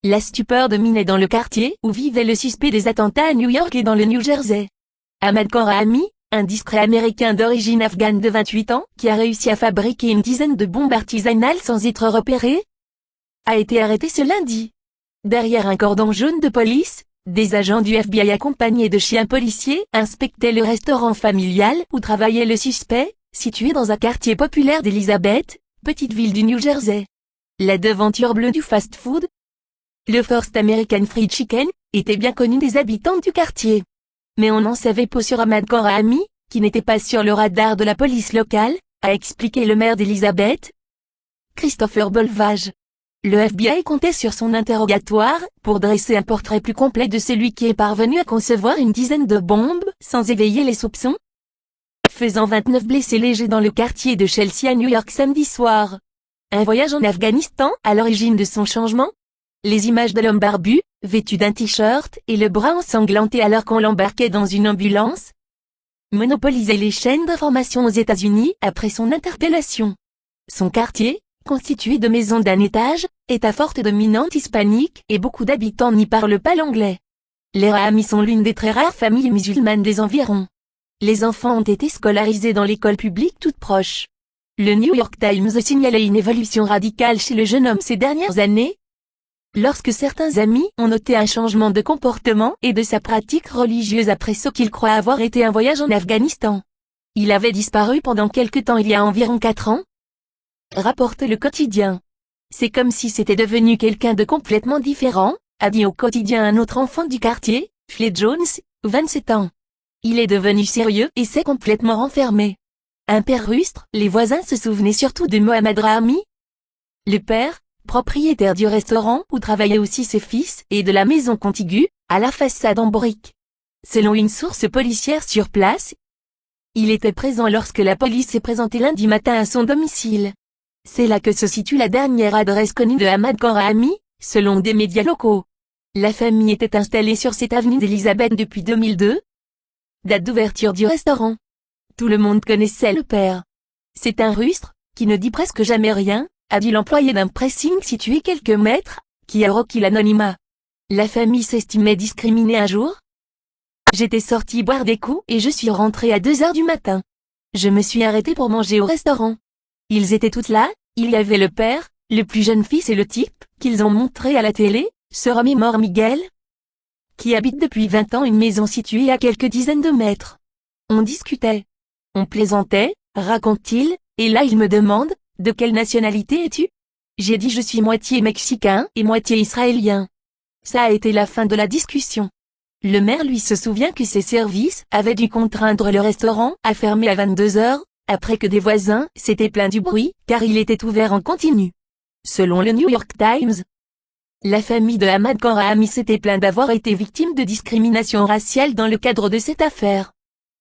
La stupeur dominait dans le quartier où vivait le suspect des attentats à New York et dans le New Jersey. Ahmad Khan-Rahmi, un discret américain d'origine afghane de 28 ans, qui a réussi à fabriquer une dizaine de bombes artisanales sans être repéré, a été arrêté ce lundi. Derrière un cordon jaune de police, des agents du FBI accompagnés de chiens policiers inspectaient le restaurant familial où travaillait le suspect, situé dans un quartier populaire d'Elizabeth, petite ville du New Jersey. La devanture bleue du fast-food, le First American Fried Chicken, était bien connu des habitants du quartier. Mais on en savait peu sur Ahmad Khan-Rahmi, qui n'était pas sur le radar de la police locale, a expliqué le maire d'Elizabeth, Christopher Bolvage. Le FBI comptait sur son interrogatoire pour dresser un portrait plus complet de celui qui est parvenu à concevoir une dizaine de bombes sans éveiller les soupçons, faisant 29 blessés légers dans le quartier de Chelsea à New York samedi soir. Un voyage en Afghanistan à l'origine de son changement. Les images de l'homme barbu, vêtu d'un t-shirt et le bras ensanglanté alors qu'on l'embarquait dans une ambulance, monopolisait les chaînes d'information aux États-Unis après son interpellation. Son quartier, constitué de maisons d'un étage, est à forte dominante hispanique et beaucoup d'habitants n'y parlent pas l'anglais. Les Rahmi sont l'une des très rares familles musulmanes des environs. Les enfants ont été scolarisés dans l'école publique toute proche. Le New York Times signalait une évolution radicale chez le jeune homme ces dernières années, lorsque certains amis ont noté un changement de comportement et de sa pratique religieuse après ce qu'il croit avoir été un voyage en Afghanistan. Il avait disparu pendant quelque temps il y a environ 4 ans, rapporte le quotidien. C'est comme si c'était devenu quelqu'un de complètement différent, a dit au quotidien un autre enfant du quartier, Fled Jones, 27 ans. Il est devenu sérieux et s'est complètement renfermé. Un père rustre, les voisins se souvenaient surtout de Mohammad Rahmi. Le père, propriétaire du restaurant où travaillaient aussi ses fils et de la maison contiguë, à la façade en briques. Selon une source policière sur place, il était présent lorsque la police s'est présentée lundi matin à son domicile. C'est là que se situe la dernière adresse connue de Ahmad Khan-Rahmi, selon des médias locaux. La famille était installée sur cette avenue d'Elizabeth depuis 2002, date d'ouverture du restaurant. Tout le monde connaissait le père. C'est un rustre, qui ne dit presque jamais rien, a dit l'employé d'un pressing situé quelques mètres, qui a requis l'anonymat. La famille s'estimait discriminée un jour. J'étais sorti boire des coups et je suis rentré à 2 heures du matin. Je me suis arrêté pour manger au restaurant. Ils étaient toutes là, il y avait le père, le plus jeune fils et le type, qu'ils ont montré à la télé, ce remémore Miguel, qui habite depuis 20 ans une maison située à quelques dizaines de mètres. On discutait. On plaisantait, raconte-t-il, et là il me demande, de quelle nationalité es-tu? J'ai dit je suis moitié mexicain et moitié israélien. Ça a été la fin de la discussion. Le maire lui se souvient que ses services avaient dû contraindre le restaurant à fermer à 22 heures, après que des voisins s'étaient plaints du bruit, car il était ouvert en continu. Selon le New York Times, la famille de Ahmad Khan-Rahmi s'était plaint d'avoir été victime de discrimination raciale dans le cadre de cette affaire.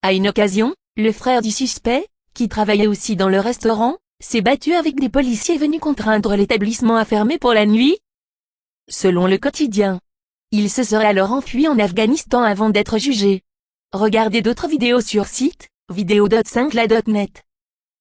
À une occasion, le frère du suspect, qui travaillait aussi dans le restaurant, s'est battu avec des policiers venus contraindre l'établissement à fermer pour la nuit. Selon le quotidien, il se serait alors enfui en Afghanistan avant d'être jugé. Regardez d'autres vidéos sur site, vidéo.5la.net.